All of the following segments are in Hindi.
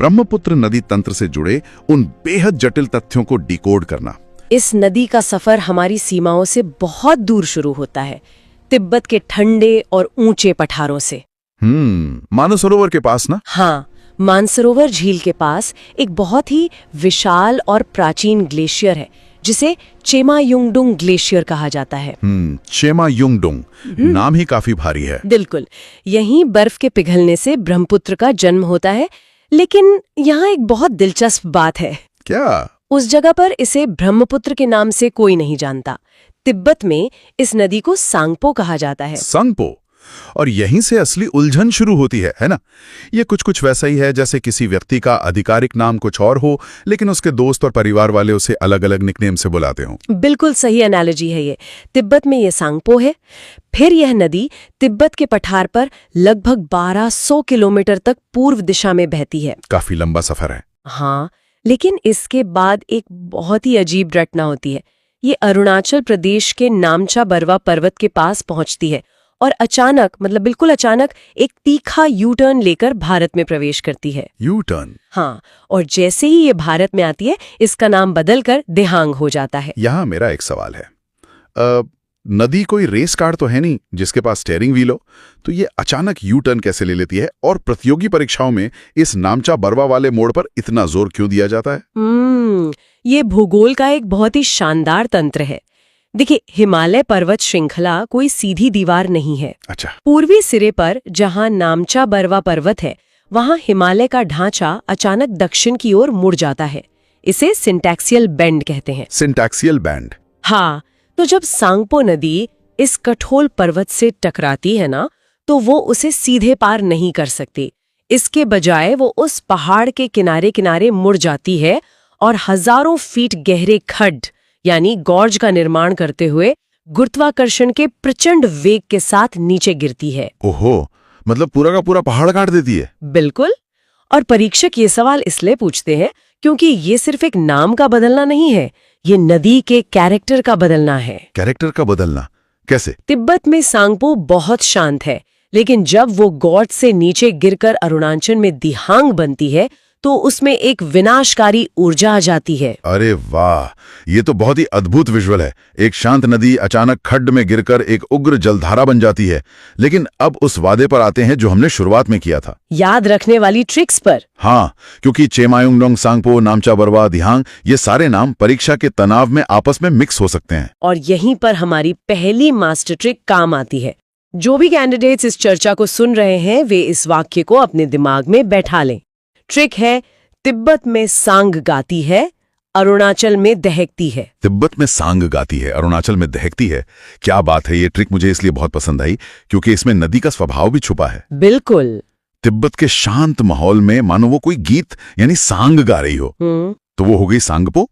ब्रह्मपुत्र नदी तंत्र से जुड़े उन बेहद जटिल तथ्यों को डिकोड करना। इस नदी का सफर हमारी सीमाओं से बहुत दूर शुरू होता है, तिब्बत के ठंडे और ऊंचे पठारों से। मानसरोवर के पास ना? हाँ, मानसरोवर झील के पास एक बहुत ही विशाल और प्राचीन ग्लेशियर है जिसे चेमायुंगडुंग ग्लेशियर कहा जाता है। चेमायुंगडुंग नाम ही काफी भारी है। बिल्कुल, यहीं बर्फ के पिघलने से ब्रह्मपुत्र का जन्म होता है। लेकिन यहाँ एक बहुत दिलचस्प बात है। क्या? उस जगह पर इसे ब्रह्मपुत्र के नाम से कोई नहीं जानता। तिब्बत में इस नदी को सांगपो कहा जाता है। सांगपो? और यहीं से असली उलझन शुरू होती है ना? ये कुछ वैसा ही है जैसे किसी व्यक्ति का आधिकारिक नाम कुछ और हो, लेकिन उसके दोस्त और परिवार वाले उसे अलग अलग निकनेम से बुलाते हों। बिल्कुल सही एनालॉजी है ये। तिब्बत में ये सांगपो है। फिर यह नदी तिब्बत के पठार पर लगभग 1200 किलोमीटर तक पूर्व दिशा में बहती है। काफी लंबा सफर है। हाँ, लेकिन इसके बाद एक बहुत ही अजीब घटना होती है। ये अरुणाचल प्रदेश के नामचा बरवा पर्वत के पास पहुंचती है और अचानक, मतलब बिल्कुल अचानक, एक तीखा यू टर्न लेकर भारत में प्रवेश करती है। U turn? हाँ, और जैसे ही ये भारत में आती है, इसका नाम बदलकर दिहांग हो जाता है। यहाँ मेरा एक सवाल है। नदी कोई रेस कार तो है नहीं जिसके पास स्टीयरिंग व्हील हो, तो ये अचानक यू टर्न कैसे ले लेती है? और प्रतियोगी परीक्षाओं में इस नामचा बरवा वाले मोड़ पर इतना जोर क्यों दिया जाता है? ये भूगोल का एक बहुत ही शानदार तंत्र है। देखिए, हिमालय पर्वत श्रृंखला कोई सीधी दीवार नहीं है। अच्छा। पूर्वी सिरे पर जहां नामचा बरवा पर्वत है, वहां हिमालय का ढांचा अचानक दक्षिण की ओर मुड़ जाता है। इसे सिंटैक्सियल बेंड कहते हैं। सिंटैक्सियल बेंड? हाँ, तो जब सांगपो नदी इस कठोर पर्वत से टकराती है ना, तो वो उसे सीधे पार नहीं कर सकती। इसके बजाय वो उस पहाड़ के किनारे किनारे मुड़ जाती है और हजारों फीट गहरे खड्ड यानी गॉर्ज का निर्माण करते हुए गुरुत्वाकर्षण के प्रचंड वेग के साथ नीचे गिरती है। ओहो, मतलब पूरा का पूरा पहाड़ काट देती है? बिल्कुल। और परीक्षक ये सवाल इसलिए पूछते हैं क्योंकि ये सिर्फ एक नाम का बदलना नहीं है, ये नदी के कैरेक्टर का बदलना है। कैरेक्टर का बदलना कैसे? तिब्बत में सांगपो बहुत शांत है, लेकिन जब वो गॉर्ज से नीचे गिरकर अरुणाचल में दिहांग बनती है, तो उसमें एक विनाशकारी ऊर्जा आ जाती है। अरे वाह, ये तो बहुत ही अद्भुत विजुअल है। एक शांत नदी अचानक खड्ड में गिरकर एक उग्र जलधारा बन जाती है। लेकिन अब उस वादे पर आते हैं जो हमने शुरुआत में किया था, याद रखने वाली ट्रिक्स पर। हाँ, क्योंकि चेमायुंगडुंग, सांगपो, नामचा बरवा, दिहांग, ये सारे नाम परीक्षा के तनाव में आपस में मिक्स हो सकते हैं। और यहीं पर हमारी पहली मास्टर ट्रिक काम आती है। जो भी कैंडिडेट्स इस चर्चा को सुन रहे हैं, वे इस वाक्य को अपने दिमाग में बैठा लें। ट्रिक है, तिब्बत में सांग गाती है, अरुणाचल में दहकती है। तिब्बत में सांग गाती है, अरुणाचल में दहकती है। क्या बात है! ये ट्रिक मुझे इसलिए बहुत पसंद आई क्योंकि इसमें नदी का स्वभाव भी छुपा है। बिल्कुल। तिब्बत के शांत माहौल में मानो वो कोई गीत यानी सांग गा रही हो, तो वो हो गई सांगपो।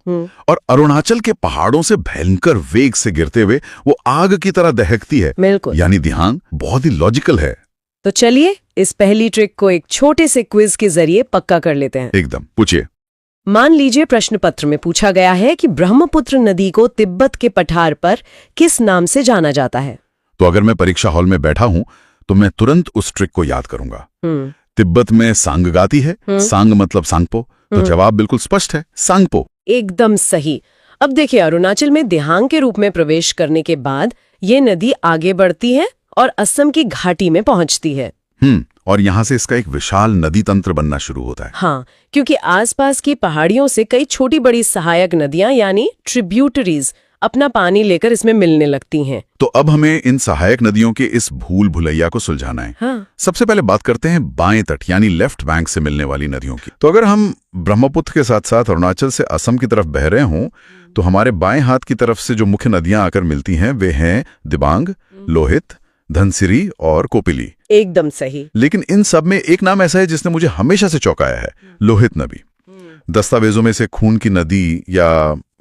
और अरुणाचल के पहाड़ों से भयंकर वेग से गिरते हुए वो आग की तरह दहकती है, यानी दिहांग। बहुत ही लॉजिकल है। तो चलिए इस पहली ट्रिक को एक छोटे से क्विज के जरिए पक्का कर लेते हैं। एकदम, पूछिए। मान लीजिए प्रश्न पत्र में पूछा गया है कि ब्रह्मपुत्र नदी को तिब्बत के पठार पर किस नाम से जाना जाता है। तो अगर मैं परीक्षा हॉल में बैठा हूं तो मैं तुरंत उस ट्रिक को याद करूंगा। तिब्बत में सांग गाती है, सांग मतलब सांगपो, तो जवाब बिल्कुल स्पष्ट है, सांगपो। एकदम सही। अब देखिए, अरुणाचल में दिहांग के रूप में प्रवेश करने के बाद ये नदी आगे बढ़ती है और असम की घाटी में पहुंचती है। और यहाँ से इसका एक विशाल नदी तंत्र बनना शुरू होता है। हाँ, क्योंकि आसपास की पहाड़ियों से कई छोटी बड़ी सहायक नदियां यानी ट्रिब्यूटरीज अपना पानी लेकर इसमें मिलने लगती हैं। तो अब हमें इन सहायक नदियों के इस भूल भुलैया को सुलझाना है। हाँ। सबसे पहले बात करते हैं बाएं तट यानी लेफ्ट बैंक से मिलने वाली नदियों की। तो अगर हम ब्रह्मपुत्र के साथ साथ अरुणाचल से असम की तरफ बह रहे हों, तो हमारे बाएं हाथ की तरफ से जो मुख्य नदियां आकर मिलती हैं वे हैं दिबांग, लोहित, धनसिरी और कोपिली। एकदम सही। लेकिन इन सब में एक नाम ऐसा है जिसने मुझे हमेशा से चौंकाया है, लोहित नदी। दस्तावेजों में से खून की नदी या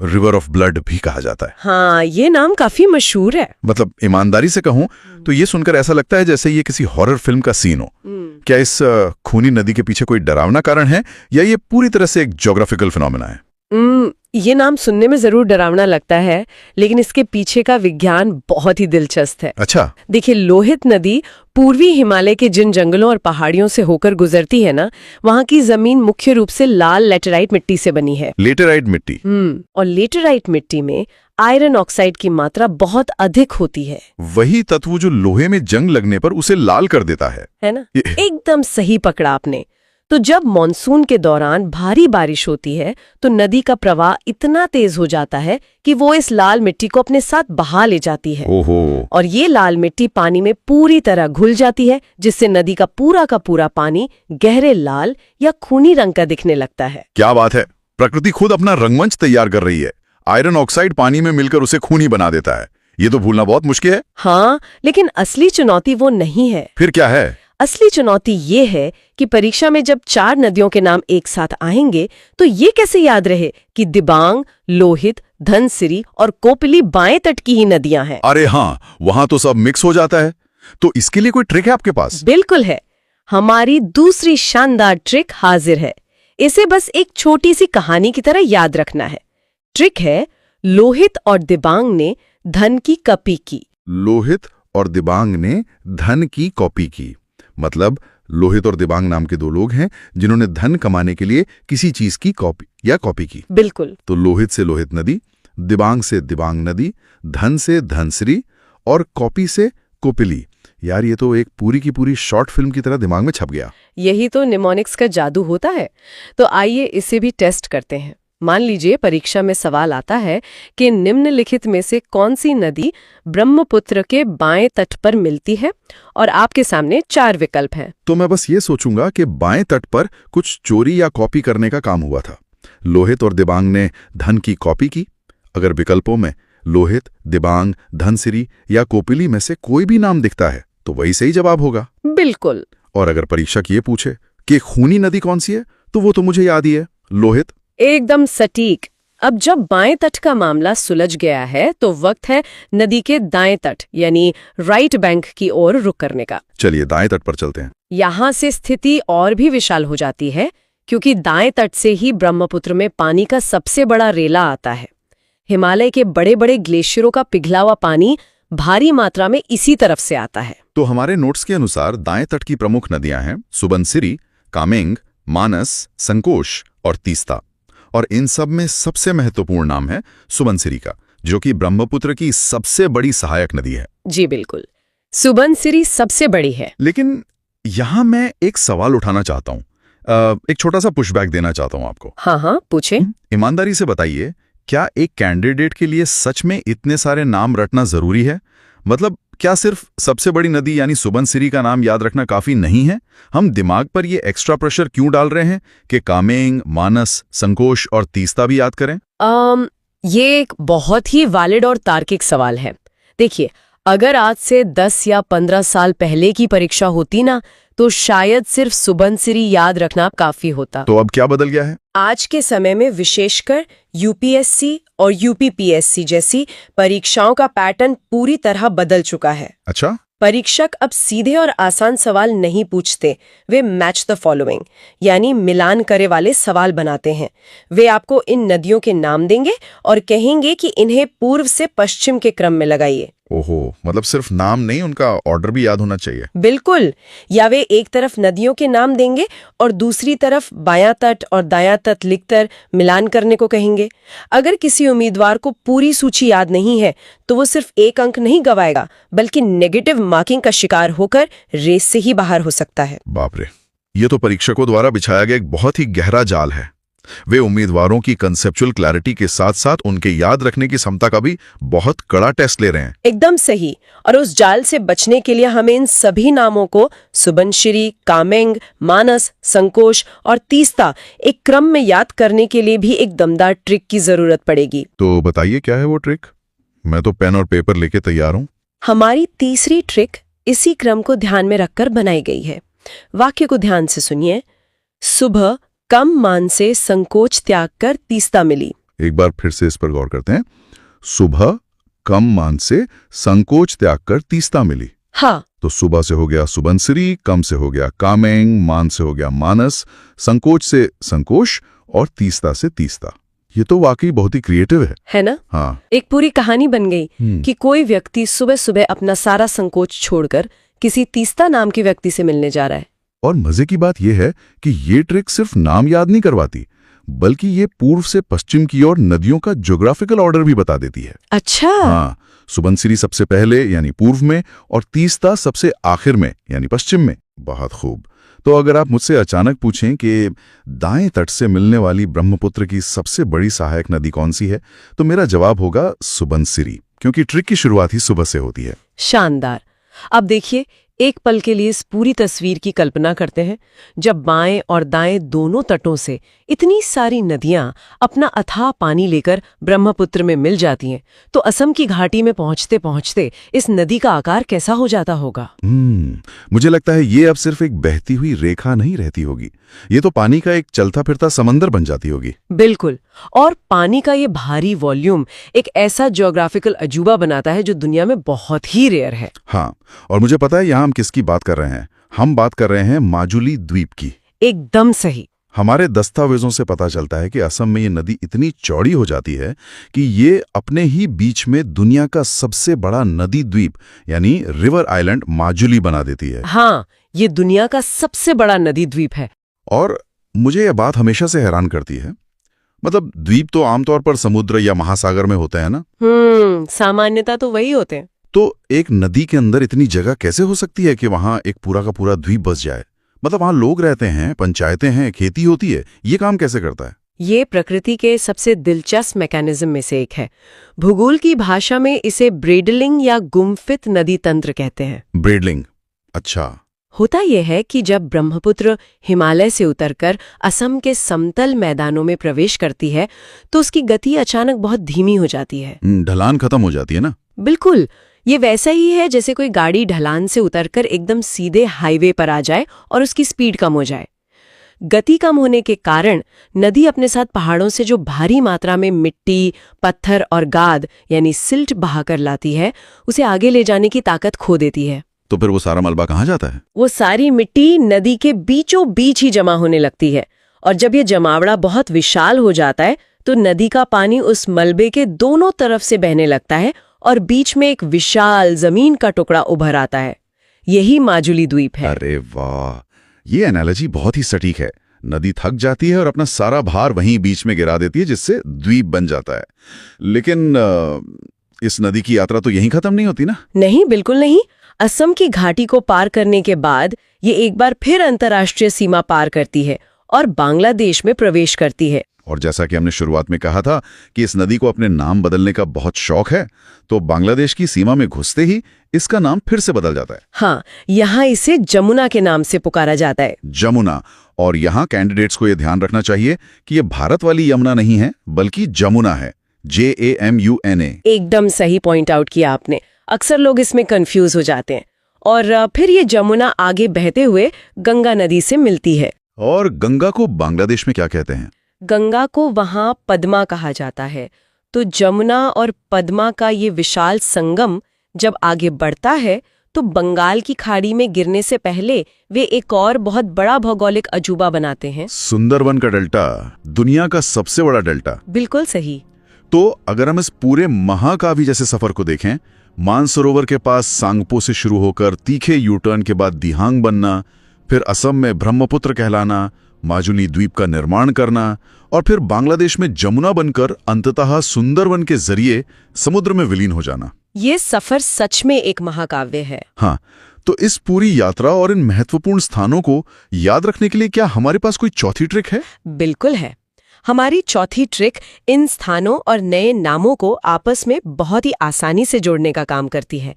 रिवर ऑफ ब्लड भी कहा जाता है। हाँ, ये नाम काफी मशहूर है। मतलब ईमानदारी से कहूं तो ये सुनकर ऐसा लगता है जैसे ये किसी हॉरर फिल्म का सीन हो। क्या इस खूनी नदी के पीछे कोई डरावना कारण है या ये पूरी तरह से एक ज्योग्राफिकल फिनोमेना है? ये नाम सुनने में जरूर डरावना लगता है, लेकिन इसके पीछे का विज्ञान बहुत ही दिलचस्प है। अच्छा। देखिए, लोहित नदी पूर्वी हिमालय के जिन जंगलों और पहाड़ियों से होकर गुजरती है ना, वहाँ की जमीन मुख्य रूप से लाल लेटेराइट मिट्टी से बनी है। लेटेराइट मिट्टी। और लेटेराइट मिट्टी में आयरन ऑक्साइड की मात्रा बहुत अधिक होती है। वही तत्व जो लोहे में जंग लगने पर उसे लाल कर देता है ना? एकदम सही पकड़ा आपने। तो जब मॉनसून के दौरान भारी बारिश होती है तो नदी का प्रवाह इतना तेज हो जाता है कि वो इस लाल मिट्टी को अपने साथ बहा ले जाती है। ओहो। और ये लाल मिट्टी पानी में पूरी तरह घुल जाती है, जिससे नदी का पूरा पानी गहरे लाल या खूनी रंग का दिखने लगता है। क्या बात है, प्रकृति खुद अपना रंगमंच तैयार कर रही है। आयरन ऑक्साइड पानी में मिलकर उसे खूनी बना देता है। ये तो भूलना बहुत मुश्किल है। हाँ, लेकिन असली चुनौती वो नहीं है। फिर क्या है? असली चुनौती ये है कि परीक्षा में जब 4 नदियों के नाम एक साथ आएंगे तो ये कैसे याद रहे कि दिबांग, लोहित, धनसिरी और कोपिली बाएं तट की ही नदियां हैं। अरे हाँ, वहां तो सब मिक्स हो जाता है। तो इसके लिए कोई ट्रिक है आपके पास? बिल्कुल है। हमारी दूसरी शानदार ट्रिक हाजिर है। इसे बस एक छोटी सी कहानी की तरह याद रखना है। ट्रिक है, लोहित और दिबांग ने धन की कॉपी की। लोहित और दिबांग ने धन की कॉपी की, मतलब लोहित और दिबांग नाम के 2 लोग हैं जिन्होंने धन कमाने के लिए किसी चीज की कॉपी की। बिल्कुल। तो लोहित से लोहित नदी, दिबांग से दिबांग नदी, धन से धनसिरी और कॉपी से कोपिली। यार, ये तो एक पूरी की पूरी शॉर्ट फिल्म की तरह दिमाग में छप गया। यही तो निमोनिक्स का जादू होता है। तो आइए इसे भी टेस्ट करते हैं। मान लीजिए परीक्षा में सवाल आता है कि निम्नलिखित में से कौन सी नदी ब्रह्मपुत्र के बाएं तट पर मिलती है, और आपके सामने 4 विकल्प हैं। तो मैं बस ये सोचूंगा कि बाएं तट पर कुछ चोरी या कॉपी करने का काम हुआ था। लोहित और दिबांग ने धन की कॉपी की। अगर विकल्पों में लोहित, दिबांग, धनसिरी या कोपिली में से कोई भी नाम दिखता है तो वही सही जवाब होगा। बिल्कुल। और अगर परीक्षक ये पूछे कि खूनी नदी कौन सी है, तो वो तो मुझे याद ही है, लोहित। एकदम सटीक। अब जब बाएं तट का मामला सुलझ गया है तो वक्त है नदी के दाएं तट यानी राइट बैंक की ओर रुख करने का। चलिए दाएं तट पर चलते हैं। यहाँ से स्थिति और भी विशाल हो जाती है, क्योंकि दाएं तट से ही ब्रह्मपुत्र में पानी का सबसे बड़ा रेला आता है। हिमालय के बड़े बड़े ग्लेशियरों का पिघला हुआ पानी भारी मात्रा में इसी तरफ से आता है। तो हमारे नोट्स के अनुसार दाएं तट की प्रमुख नदियां हैं सुबनसिरी, कामेंग, मानस, संकोश और तीस्ता। और इन सब में सबसे महत्वपूर्ण नाम है सुबनसिरी का, जो कि ब्रह्मपुत्र की सबसे बड़ी सहायक नदी है। जी बिल्कुल, सुबनसिरी सबसे बड़ी है। लेकिन यहां मैं एक सवाल उठाना चाहता हूं, एक छोटा सा पुशबैक देना चाहता हूं आपको। हाँ, पूछे। ईमानदारी से बताइए, क्या एक कैंडिडेट के लिए सच में इतने सारे नाम रटना जरूरी है? मतलब क्या सिर्फ सबसे बड़ी नदी यानी सुबनसिरी का नाम याद रखना काफी नहीं है? हम दिमाग पर ये एक्स्ट्रा प्रेशर क्यों डाल रहे हैं कि कामेंग, मानस, संकोश और तीस्ता भी याद करें? ये एक बहुत ही वैलिड और तार्किक सवाल है। देखिए, अगर आज से 10 या 15 साल पहले की परीक्षा होती ना, तो शायद सिर्फ सुबनसिरी याद रखना काफी होता। तो अब क्या बदल गया है? आज के समय में विशेषकर यूपीएससी और यूपीपीएससी जैसी परीक्षाओं का पैटर्न पूरी तरह बदल चुका है। अच्छा। परीक्षक अब सीधे और आसान सवाल नहीं पूछते, वे मैच द फॉलोइंग यानी मिलान करे वाले सवाल बनाते हैं। वे आपको इन नदियों के नाम देंगे और कहेंगे कि इन्हें पूर्व से पश्चिम के क्रम में लगाइए। ओहो, मतलब सिर्फ नाम नहीं, उनका ऑर्डर भी याद होना चाहिए। बिल्कुल। या वे एक तरफ नदियों के नाम देंगे और दूसरी तरफ बायां तट और दायां तट लिखकर मिलान करने को कहेंगे। अगर किसी उम्मीदवार को पूरी सूची याद नहीं है तो वो सिर्फ 1 अंक नहीं गवाएगा, बल्कि नेगेटिव मार्किंग का शिकार होकर रेस से ही बाहर हो सकता है। बाप रे, ये तो परीक्षकों द्वारा बिछाया गया एक बहुत ही गहरा जाल है। वे उम्मीदवारों की कंसेप्चुअल क्लैरिटी के साथ साथ उनके याद रखने की क्षमता का भी बहुत कड़ा टेस्ट ले रहे हैं। एकदम सही। और उस जाल से बचने के लिए हमें इन सभी नामों को सुबनसिरी, कामेंग, मानस, संकोश और तीस्ता एक क्रम में याद करने के लिए भी एक दमदार ट्रिक की जरूरत पड़ेगी। तो बताइए क्या है वो ट्रिक? मैं तो पेन और पेपर लेके तैयार हूँ। हमारी तीसरी ट्रिक इसी क्रम को ध्यान में रखकर बनाई गई है। वाक्य को ध्यान से सुनिए। सुबह कम मान से संकोच त्याग कर तीस्ता मिली। एक बार फिर से इस पर गौर करते हैं। सुबह कम मान से संकोच त्याग कर तीस्ता मिली। हाँ, तो सुबह से हो गया सुबनसिरी, कम से हो गया कामेंग, मान से हो गया मानस, संकोच से संकोश और तीस्ता से तीस्ता। ये तो वाकई बहुत ही क्रिएटिव है ना? हाँ। एक पूरी कहानी बन गई कि कोई व्यक्ति सुबह सुबह अपना सारा संकोच छोड़कर किसी तीस्ता नाम के व्यक्ति से मिलने जा रहा है। और मजे की बात यह है कि ये ट्रिक सिर्फ नाम याद नहीं करवाती, बल्कि ये पूर्व से पश्चिम की ओर नदियों का ज्योग्राफिकल ऑर्डर भी बता देती है। अच्छा। हाँ, सुबनसिरी सबसे पहले यानी पूर्व में और तीस्ता सबसे आखिर में यानी पश्चिम में। बहुत खूब। तो अगर आप मुझसे अचानक पूछें कि दाएं तट से मिलने वाली ब्रह्मपुत्र की सबसे बड़ी सहायक नदी कौन सी है, तो मेरा जवाब होगा सुबनसिरी, क्योंकि ट्रिक की शुरुआत ही सुबह से होती है। शानदार। अब देखिए, एक पल के लिए इस पूरी तस्वीर की कल्पना करते हैं। जब बाएं और दाएं दोनों तटों से इतनी सारी नदियां अपना अथाह पानी लेकर ब्रह्मपुत्र में मिल जाती हैं, तो असम की घाटी में पहुंचते पहुंचते इस नदी का आकार कैसा हो जाता होगा? मुझे लगता है ये अब सिर्फ एक बहती हुई रेखा नहीं रहती होगी, ये तो पानी का एक चलता फिरता समंदर बन जाती होगी। बिल्कुल। और पानी का ये भारी वॉल्यूम एक ऐसा ज्योग्राफिकल अजूबा बनाता है जो दुनिया में बहुत ही रेयर है। हाँ, और मुझे पता है यहाँ हम किसकी बात कर रहे हैं। हम बात कर रहे हैं माजुली द्वीप की। एकदम सही। हमारे दस्तावेजों से पता चलता है कि असम में ये नदी इतनी चौड़ी हो जाती है कि ये अपने ही बीच में दुनिया का सबसे बड़ा नदी द्वीप यानी रिवर आइलैंड माजुली बना देती है। हाँ, ये दुनिया का सबसे बड़ा नदी द्वीप है। और मुझे यह बात हमेशा से हैरान करती है, मतलब द्वीप तो आमतौर पर समुद्र या महासागर में होते हैं ना। सामान्यता तो वही होते हैं। तो एक नदी के अंदर इतनी जगह कैसे हो सकती है कि वहां एक पूरा का पूरा द्वीप बस जाए? मतलब वहां लोग रहते हैं, पंचायतें हैं, खेती होती है, ये काम कैसे करता है? ये प्रकृति के सबसे दिलचस्प मैकेनिज्म में से एक है। भूगोल की भाषा में इसे ब्रेडलिंग या गुम्फित नदी तंत्र कहते हैं। ब्रेडलिंग, अच्छा। होता यह है कि जब ब्रह्मपुत्र हिमालय से उतरकर असम के समतल मैदानों में प्रवेश करती है, तो उसकी गति अचानक बहुत धीमी हो जाती है। ढलान खत्म हो जाती है ना? बिल्कुल। ये वैसा ही है जैसे कोई गाड़ी ढलान से उतरकर एकदम सीधे हाईवे पर आ जाए और उसकी स्पीड कम हो जाए। गति कम होने के कारण नदी अपने साथ पहाड़ों से जो भारी मात्रा में मिट्टी, पत्थर और गाद यानी सिल्ट बहाकर लाती है, उसे आगे ले जाने की ताकत खो देती है। तो फिर वो सारा मलबा कहाँ जाता है? वो सारी मिट्टी नदी के बीचों बीच ही जमा होने लगती है, और जब ये जमावड़ा बहुत विशाल हो जाता है तो नदी का पानी उस मलबे के दोनों तरफ से बहने लगता है और बीच में एक विशाल जमीन का टुकड़ा उभर आता है। यही माजुली द्वीप है। अरे वाह, ये एनालॉजी बहुत ही सटीक है। नदी थक जाती है और अपना सारा भार वहीं बीच में गिरा देती है, जिससे द्वीप बन जाता है। लेकिन इस नदी की यात्रा तो यहीं खत्म नहीं होती ना? नहीं, बिल्कुल नहीं। असम की घाटी को पार करने के बाद ये एक बार फिर अंतर्राष्ट्रीय सीमा पार करती है और बांग्लादेश में प्रवेश करती है। और जैसा कि हमने शुरुआत में कहा था कि इस नदी को अपने नाम बदलने का बहुत शौक है, तो बांग्लादेश की सीमा में घुसते ही इसका नाम फिर से बदल जाता है। हाँ, यहाँ इसे जमुना के नाम से पुकारा जाता है। जमुना। और यहाँ कैंडिडेट्स को यह ध्यान रखना चाहिए कि ये भारत वाली यमुना नहीं है, बल्कि जमुना है। JAMUNA। एकदम सही पॉइंट आउट किया आपने। अक्सर लोग इसमें कंफ्यूज हो जाते हैं। और फिर ये जमुना आगे बहते हुए गंगा नदी से मिलती है। और गंगा को बांग्लादेश में क्या कहते हैं? गंगा को वहां पद्मा कहा जाता है। तो जमुना और पद्मा का ये विशाल संगम जब आगे बढ़ता है तो बंगाल की खाड़ी में गिरने से पहले वे एक और बहुत बड़ा भौगोलिक अजूबा बनाते हैं। सुंदरवन का डेल्टा, दुनिया का सबसे बड़ा डेल्टा। बिल्कुल सही। तो अगर हम इस पूरे महाकाव्य जैसे सफर को देखें, मानसरोवर के पास सांगपो से शुरू होकर तीखे यूटर्न के बाद दिहांग बनना, फिर असम में ब्रह्मपुत्र कहलाना, माजुली द्वीप का निर्माण करना, और फिर बांग्लादेश में जमुना बनकर अंततः सुंदरवन के जरिए समुद्र में विलीन हो जाना, ये सफर सच में एक महाकाव्य है। हाँ, तो इस पूरी यात्रा और इन महत्वपूर्ण स्थानों को याद रखने के लिए क्या हमारे पास कोई चौथी ट्रिक है? बिल्कुल है। हमारी चौथी ट्रिक इन स्थानों और नए नामों को आपस में बहुत ही आसानी से जोड़ने का काम करती है।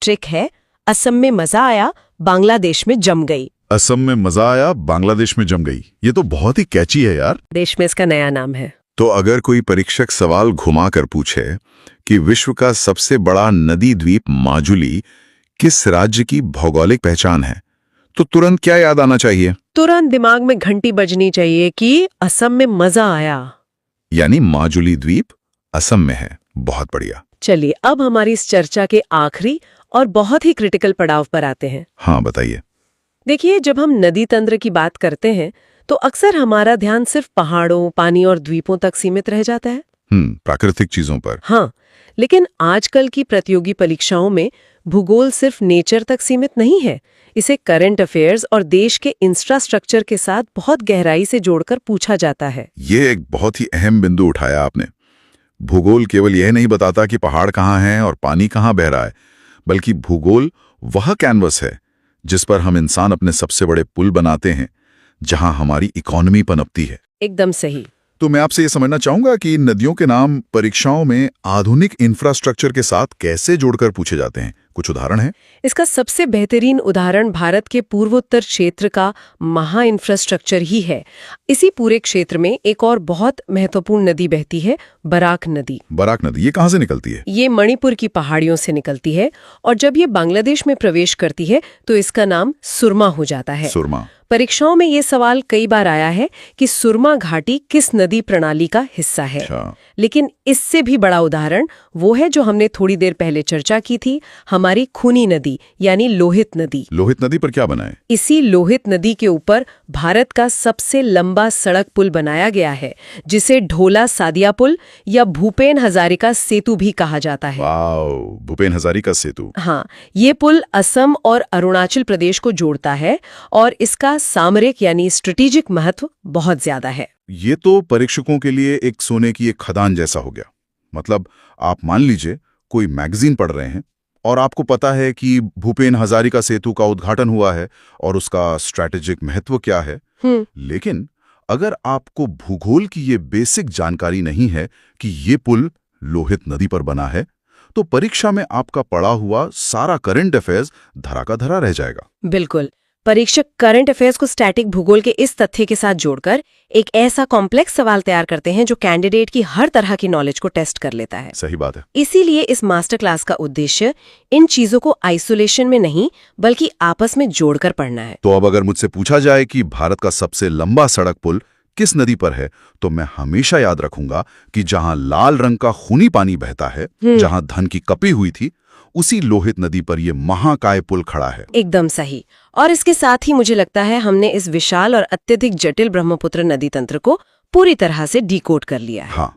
ट्रिक है, असम में मजा आया, बांग्लादेश में जम गई। असम में मजा आया, बांग्लादेश में जम गई। ये तो बहुत ही कैची है यार। देश में इसका नया नाम है। तो अगर कोई परीक्षक सवाल घुमा कर पूछे कि विश्व का सबसे बड़ा नदी द्वीप माजुली किस राज्य की भौगोलिक पहचान है, तो तुरंत क्या याद आना चाहिए? तुरंत दिमाग में घंटी बजनी चाहिए कि असम में मजा आया, यानी माजुली द्वीप असम में है। बहुत बढ़िया। चलिए अब हमारी इस चर्चा के आखिरी और बहुत ही क्रिटिकल पड़ाव पर आते हैं। हाँ, बताइए। देखिए, जब हम नदी तंत्र की बात करते हैं तो अक्सर हमारा ध्यान सिर्फ पहाड़ों, पानी और द्वीपों तक सीमित रह जाता है। प्राकृतिक चीजों पर। हाँ, लेकिन आजकल की प्रतियोगी परीक्षाओं में भूगोल सिर्फ नेचर तक सीमित नहीं है। इसे करंट अफेयर्स और देश के इंफ्रास्ट्रक्चर के साथ बहुत गहराई से जोड़कर पूछा जाता है। ये एक बहुत ही अहम बिंदु उठाया आपने। भूगोल केवल यह नहीं बताता कि पहाड़ कहाँ हैं और पानी कहाँ बह रहा है, बल्कि भूगोल वह कैनवस है जिस पर हम इंसान अपने सबसे बड़े पुल बनाते हैं, जहां हमारी इकोनॉमी पनपती है। एकदम सही। तो मैं आपसे ये समझना चाहूंगा कि नदियों के नाम परीक्षाओं में आधुनिक इंफ्रास्ट्रक्चर के साथ कैसे जोड़कर पूछे जाते हैं, कुछ उदाहरण है? इसका सबसे बेहतरीन उदाहरण भारत के पूर्वोत्तर क्षेत्र का महा इंफ्रास्ट्रक्चर ही है। इसी पूरे क्षेत्र में एक और बहुत महत्वपूर्ण नदी बहती है, बराक नदी। बराक नदी, ये कहाँ से निकलती है? ये मणिपुर की पहाड़ियों से निकलती है और जब ये बांग्लादेश में प्रवेश करती है तो इसका नाम सुरमा हो जाता है। सुरमा। परीक्षाओं में ये सवाल कई बार आया है कि सुरमा घाटी किस नदी प्रणाली का हिस्सा है। लेकिन इससे भी बड़ा उदाहरण वो है जो हमने थोड़ी देर पहले चर्चा की थी, हमारी खूनी नदी यानी लोहित नदी। लोहित नदी पर क्या बना है? इसी लोहित नदी के ऊपर भारत का सबसे लंबा सड़क पुल बनाया गया है, जिसे ढोला सादिया पुल या भूपेन हजारिका सेतु भी कहा जाता है। वाओ, भूपेन हजारिका सेतु। हाँ, ये पुल असम और अरुणाचल प्रदेश को जोड़ता है और इसका सामरिक यानी स्ट्रेटेजिक महत्व बहुत ज्यादा है। ये तो परीक्षकों के लिए एक सोने की एक खदान जैसा हो गया। मतलब आप मान लीजिए कोई मैगजीन पढ़ रहे हैं और आपको पता है कि भूपेन हजारिका सेतु का उद्घाटन हुआ है और उसका स्ट्रैटेजिक महत्व क्या है, लेकिन अगर आपको भूगोल की ये बेसिक जानकारी नहीं है कि ये पुल लोहित नदी पर बना है, तो परीक्षा में आपका पढ़ा हुआ सारा करंट अफेयर्स धरा का धरा रह जाएगा। बिल्कुल। परीक्षक करंट अफेयर्स को स्टैटिक भूगोल के इस तथ्य के साथ जोड़कर एक ऐसा कॉम्प्लेक्स सवाल तैयार करते हैं जो कैंडिडेट की हर तरह की नॉलेज को टेस्ट कर लेता है। सही बात है। इसीलिए इस मास्टर क्लास का उद्देश्य इन चीजों को आइसोलेशन में नहीं बल्कि आपस में जोड़कर पढ़ना है। तो अब अगर मुझसे पूछा जाए कि भारत का सबसे लंबा सड़क पुल किस नदी पर है, तो मैं हमेशा याद रखूंगा कि जहां लाल रंग का खूनी पानी बहता है, जहां धन की कपी हुई थी, उसी लोहित नदी पर यह महाकाय पुल खड़ा है। एकदम सही। और इसके साथ ही मुझे लगता है हमने इस विशाल और अत्यधिक जटिल ब्रह्मपुत्र नदी तंत्र को पूरी तरह से डिकोड कर लिया है। हाँ,